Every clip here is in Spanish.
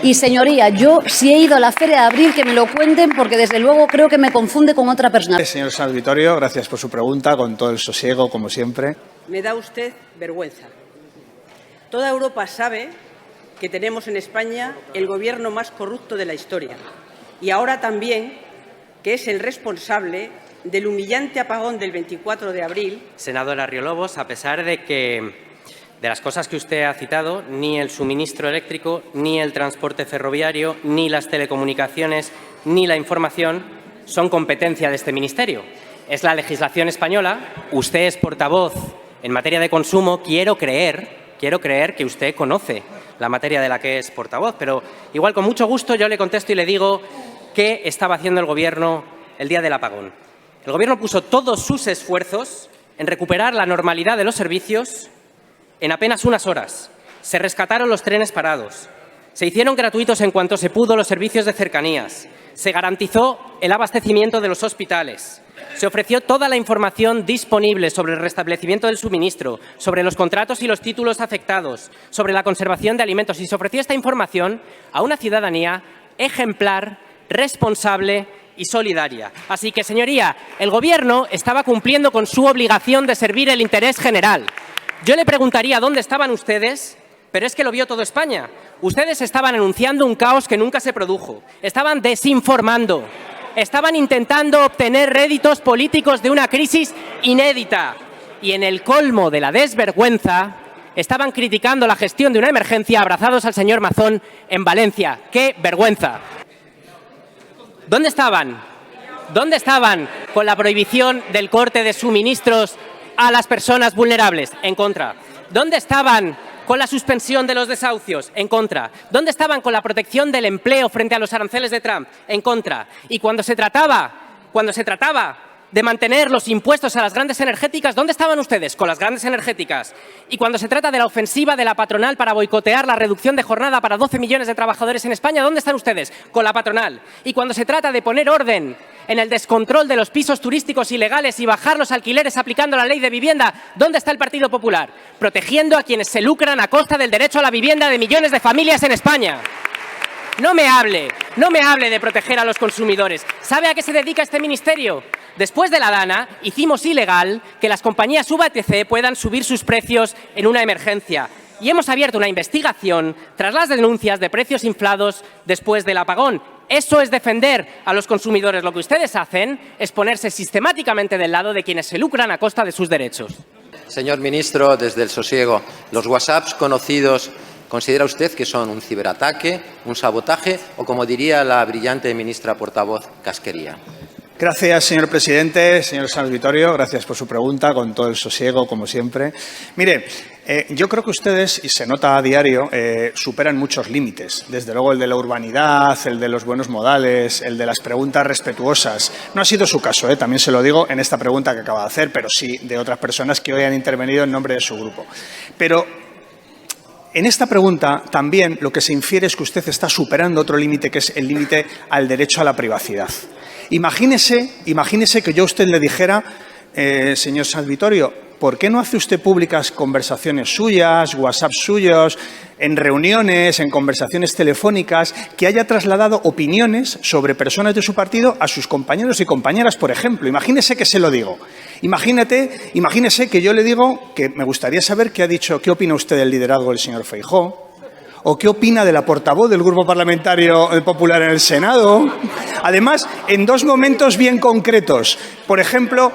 Y, señoría, yo si he ido a la Feria de Abril, que me lo cuenten, porque desde luego creo que me confunde con otra persona. Señor Sanz Vittorio, gracias por su pregunta, con todo el sosiego, como siempre. Me da usted vergüenza. Toda Europa sabe que tenemos en España el gobierno más corrupto de la historia y ahora también que es el responsable del humillante apagón del 24 de abril. Senadora Riolobos, a pesar de las cosas que usted ha citado, ni el suministro eléctrico, ni el transporte ferroviario, ni las telecomunicaciones, ni la información son competencia de este ministerio. Es la legislación española. Usted es portavoz en materia de consumo. Quiero creer que usted conoce la materia de la que es portavoz, pero igual con mucho gusto yo le contesto y le digo qué estaba haciendo el Gobierno el día del apagón. El Gobierno puso todos sus esfuerzos en recuperar la normalidad de los servicios en apenas unas horas. Se rescataron los trenes parados, se hicieron gratuitos en cuanto se pudo los servicios de cercanías, se garantizó el abastecimiento de los hospitales, se ofreció toda la información disponible sobre el restablecimiento del suministro, sobre los contratos y los títulos afectados, sobre la conservación de alimentos, y se ofreció esta información a una ciudadanía ejemplar, responsable y solidaria. Así que, señoría, el Gobierno estaba cumpliendo con su obligación de servir el interés general. Yo le preguntaría dónde estaban ustedes, pero es que lo vio todo España. Ustedes estaban anunciando un caos que nunca se produjo, estaban desinformando, estaban intentando obtener réditos políticos de una crisis inédita y, en el colmo de la desvergüenza, estaban criticando la gestión de una emergencia abrazados al señor Mazón en Valencia. ¡Qué vergüenza! ¿Dónde estaban? ¿Dónde estaban con la prohibición del corte de suministros a las personas vulnerables? En contra. ¿Dónde estaban con la suspensión de los desahucios? En contra. ¿Dónde estaban con la protección del empleo frente a los aranceles de Trump? En contra. Y cuando se trataba de mantener los impuestos a las grandes energéticas, ¿dónde estaban ustedes? Con las grandes energéticas. Y cuando se trata de la ofensiva de la patronal para boicotear la reducción de jornada para 12 millones de trabajadores en España, ¿dónde están ustedes? Con la patronal. Y cuando se trata de poner orden en el descontrol de los pisos turísticos ilegales y bajar los alquileres aplicando la ley de vivienda, ¿dónde está el Partido Popular? Protegiendo a quienes se lucran a costa del derecho a la vivienda de millones de familias en España. No me hable de proteger a los consumidores. ¿Sabe a qué se dedica este ministerio? Después de la Dana, hicimos ilegal que las compañías VTC puedan subir sus precios en una emergencia. Y hemos abierto una investigación tras las denuncias de precios inflados después del apagón. Eso es defender a los consumidores. Lo que ustedes hacen es ponerse sistemáticamente del lado de quienes se lucran a costa de sus derechos. Señor ministro, desde el sosiego, los WhatsApps conocidos, ¿considera usted que son un ciberataque, un sabotaje o, como diría la brillante ministra portavoz, casquería? Gracias, señor presidente. Señor Sanz Vittorio, gracias por su pregunta, con todo el sosiego, como siempre. Mire, yo creo que ustedes, y se nota a diario, superan muchos límites. Desde luego el de la urbanidad, el de los buenos modales, el de las preguntas respetuosas. No ha sido su caso, también se lo digo en esta pregunta que acaba de hacer, pero sí de otras personas que hoy han intervenido en nombre de su grupo. Pero en esta pregunta también lo que se infiere es que usted está superando otro límite, que es el límite al derecho a la privacidad. Imagínese que yo a usted le dijera, señor Sanz Vittorio, ¿por qué no hace usted públicas conversaciones suyas, WhatsApp suyos, en reuniones, en conversaciones telefónicas, que haya trasladado opiniones sobre personas de su partido a sus compañeros y compañeras, por ejemplo? Imagínese que se lo digo. Imagínese que yo le digo que me gustaría saber qué opina usted del liderazgo del señor Feijóo, o qué opina de la portavoz del Grupo Parlamentario Popular en el Senado. Además, en dos momentos bien concretos. Por ejemplo,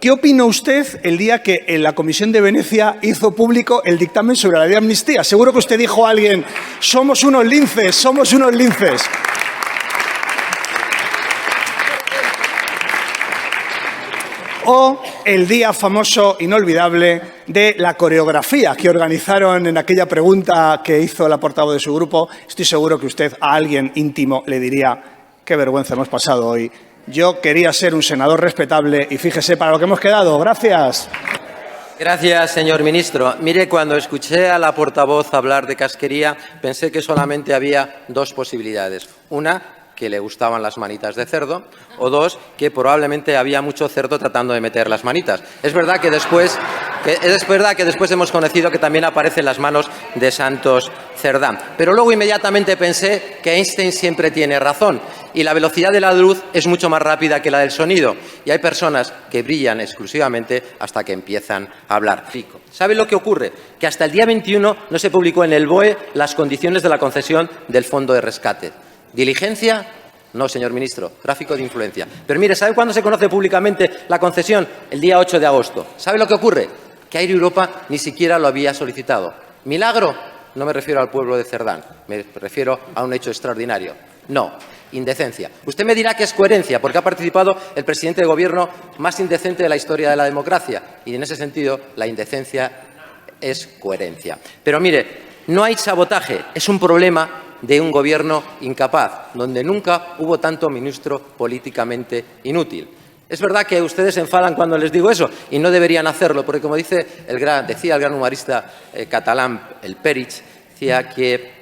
¿qué opinó usted el día que en la Comisión de Venecia hizo público el dictamen sobre la ley de amnistía? Seguro que usted dijo a alguien, somos unos linces, somos unos linces. O el día famoso, inolvidable, de la coreografía que organizaron en aquella pregunta que hizo la portavoz de su grupo. Estoy seguro que usted a alguien íntimo le diría, qué vergüenza hemos pasado hoy. Yo quería ser un senador respetable y fíjese para lo que hemos quedado. Gracias. Gracias, señor ministro. Mire, cuando escuché a la portavoz hablar de casquería, pensé que solamente había dos posibilidades. Una, que le gustaban las manitas de cerdo, o dos, que probablemente había mucho cerdo tratando de meter las manitas. Es verdad que después Que es verdad que después hemos conocido que también aparece en las manos de Santos Cerdán. Pero luego inmediatamente pensé que Einstein siempre tiene razón y la velocidad de la luz es mucho más rápida que la del sonido. Y hay personas que brillan exclusivamente hasta que empiezan a hablar. ¿Sabe lo que ocurre? Que hasta el día 21 no se publicó en el BOE las condiciones de la concesión del fondo de rescate. ¿Diligencia? No, señor ministro, tráfico de influencia. Pero mire, ¿sabe cuándo se conoce públicamente la concesión? El día 8 de agosto. ¿Sabe lo que ocurre? Que Air Europa ni siquiera lo había solicitado. ¿Milagro? No me refiero al pueblo de Cerdán, me refiero a un hecho extraordinario. No, indecencia. Usted me dirá que es coherencia, porque ha participado el presidente de Gobierno más indecente de la historia de la democracia. Y en ese sentido, la indecencia es coherencia. Pero mire, no hay sabotaje, es un problema de un Gobierno incapaz, donde nunca hubo tanto ministro políticamente inútil. Es verdad que ustedes se enfadan cuando les digo eso y no deberían hacerlo, porque como decía el gran humorista catalán, el Perich, decía que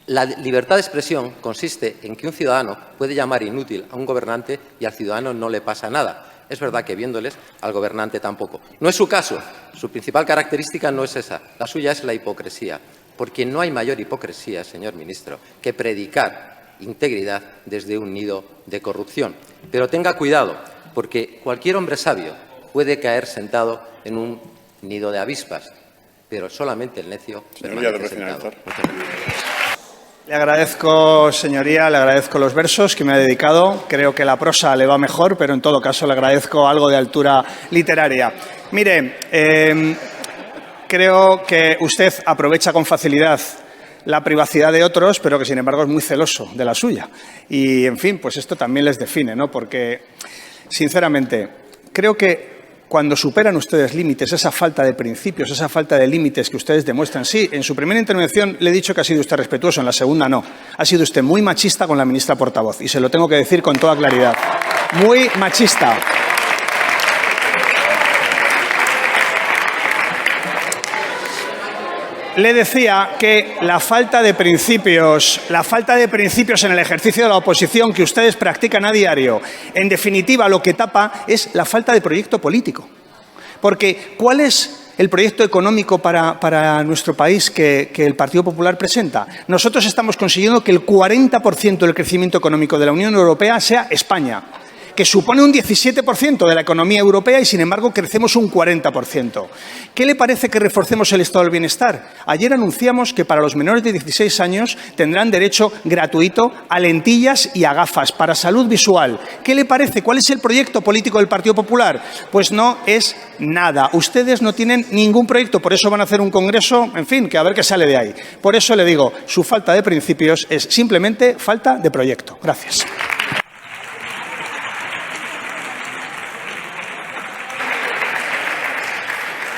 la libertad de expresión consiste en que un ciudadano puede llamar inútil a un gobernante y al ciudadano no le pasa nada. Es verdad que viéndoles, al gobernante tampoco. No es su caso. Su principal característica no es esa. La suya es la hipocresía. Porque no hay mayor hipocresía, señor ministro, que predicar integridad desde un nido de corrupción. Pero tenga cuidado, porque cualquier hombre sabio puede caer sentado en un nido de avispas, pero solamente el necio permanece sentado. Le agradezco, señoría, le agradezco los versos que me ha dedicado. Creo que la prosa le va mejor, pero en todo caso le agradezco algo de altura literaria. Mire, creo que usted aprovecha con facilidad la privacidad de otros, pero que sin embargo es muy celoso de la suya. Y, en fin, pues esto también les define, ¿no? Porque, sinceramente, creo que cuando superan ustedes límites, esa falta de principios, esa falta de límites que ustedes demuestran. Sí, en su primera intervención le he dicho que ha sido usted respetuoso, en la segunda no. Ha sido usted muy machista con la ministra portavoz, y se lo tengo que decir con toda claridad. Muy machista. Le decía que la falta de principios en el ejercicio de la oposición que ustedes practican a diario, en definitiva, lo que tapa es la falta de proyecto político. Porque, ¿cuál es el proyecto económico para nuestro país que el Partido Popular presenta? Nosotros estamos consiguiendo que el 40% del crecimiento económico de la Unión Europea sea España, que supone un 17% de la economía europea y, sin embargo, crecemos un 40%. ¿Qué le parece que reforcemos el estado del bienestar? Ayer anunciamos que para los menores de 16 años tendrán derecho gratuito a lentillas y a gafas para salud visual. ¿Qué le parece? ¿Cuál es el proyecto político del Partido Popular? Pues no es nada. Ustedes no tienen ningún proyecto, por eso van a hacer un congreso, en fin, que a ver qué sale de ahí. Por eso le digo, su falta de principios es simplemente falta de proyecto. Gracias.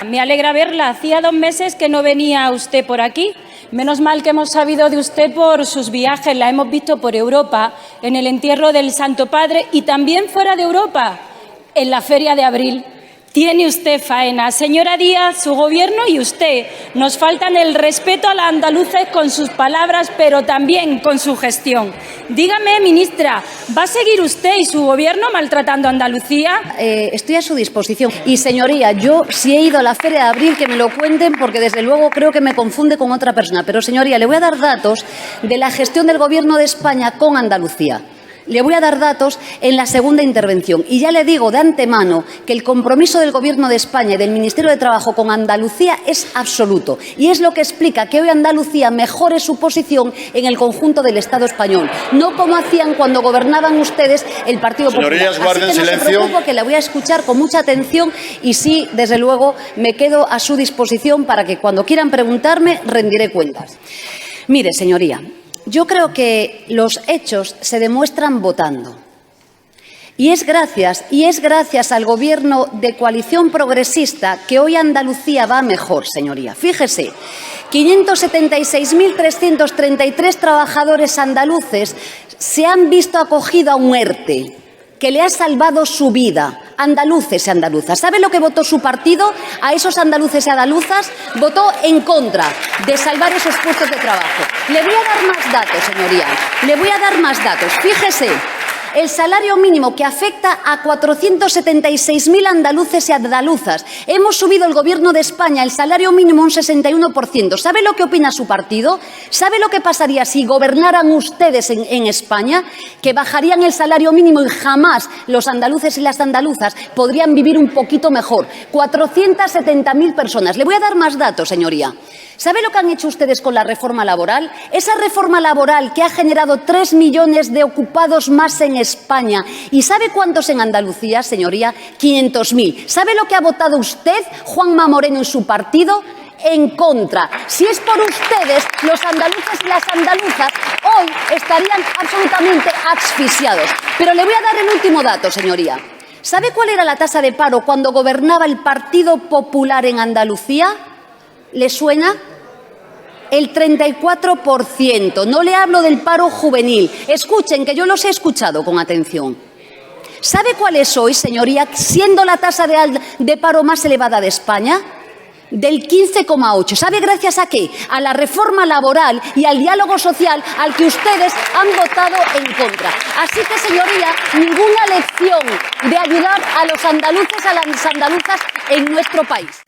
Me alegra verla. Hacía 2 meses que no venía usted por aquí. Menos mal que hemos sabido de usted por sus viajes. La hemos visto por Europa, en el entierro del Santo Padre y también fuera de Europa, en la Feria de Abril. Tiene usted faena. Señora Díaz, su gobierno y usted nos faltan el respeto a los andaluces con sus palabras, pero también con su gestión. Dígame, ministra, ¿va a seguir usted y su gobierno maltratando a Andalucía? Estoy a su disposición. Y, señoría, yo si he ido a la Feria de Abril, que me lo cuenten, porque desde luego creo que me confunde con otra persona. Pero, señoría, le voy a dar datos de la gestión del Gobierno de España con Andalucía. Le voy a dar datos en la segunda intervención. Y ya le digo de antemano que el compromiso del Gobierno de España y del Ministerio de Trabajo con Andalucía es absoluto. Y es lo que explica que hoy Andalucía mejore su posición en el conjunto del Estado español. No como hacían cuando gobernaban ustedes el Partido Popular. Señorías, guarden silencio. No se preocupe, que la voy a escuchar con mucha atención y sí, desde luego, me quedo a su disposición para que cuando quieran preguntarme rendiré cuentas. Mire, señoría, yo creo que los hechos se demuestran votando. Y es gracias al Gobierno de coalición progresista que hoy Andalucía va mejor, señoría. Fíjese, 576.333 trabajadores andaluces se han visto acogidos a un ERTE que le ha salvado su vida. Andaluces y andaluzas. ¿Sabe lo que votó su partido? A esos andaluces y andaluzas votó en contra de salvar esos puestos de trabajo. Le voy a dar más datos, señoría. Le voy a dar más datos. Fíjese, el salario mínimo que afecta a 476.000 andaluces y andaluzas. Hemos subido el Gobierno de España el salario mínimo un 61%. ¿Sabe lo que opina su partido? ¿Sabe lo que pasaría si gobernaran ustedes en España? Que bajarían el salario mínimo y jamás los andaluces y las andaluzas podrían vivir un poquito mejor. 470.000 personas. Le voy a dar más datos, señoría. ¿Sabe lo que han hecho ustedes con la reforma laboral? Esa reforma laboral que ha generado 3 millones de ocupados más en España. ¿Y sabe cuántos en Andalucía, señoría? 500.000. ¿Sabe lo que ha votado usted, Juanma Moreno, en su partido? En contra. Si es por ustedes, los andaluces y las andaluzas hoy estarían absolutamente asfixiados. Pero le voy a dar el último dato, señoría. ¿Sabe cuál era la tasa de paro cuando gobernaba el Partido Popular en Andalucía? ¿Le suena? El 34%. No le hablo del paro juvenil. Escuchen, que yo los he escuchado con atención. ¿Sabe cuál es hoy, señoría, siendo la tasa de paro más elevada de España? Del 15,8. ¿Sabe gracias a qué? A la reforma laboral y al diálogo social al que ustedes han votado en contra. Así que, señoría, ninguna lección de ayudar a los andaluces, a las andaluzas en nuestro país.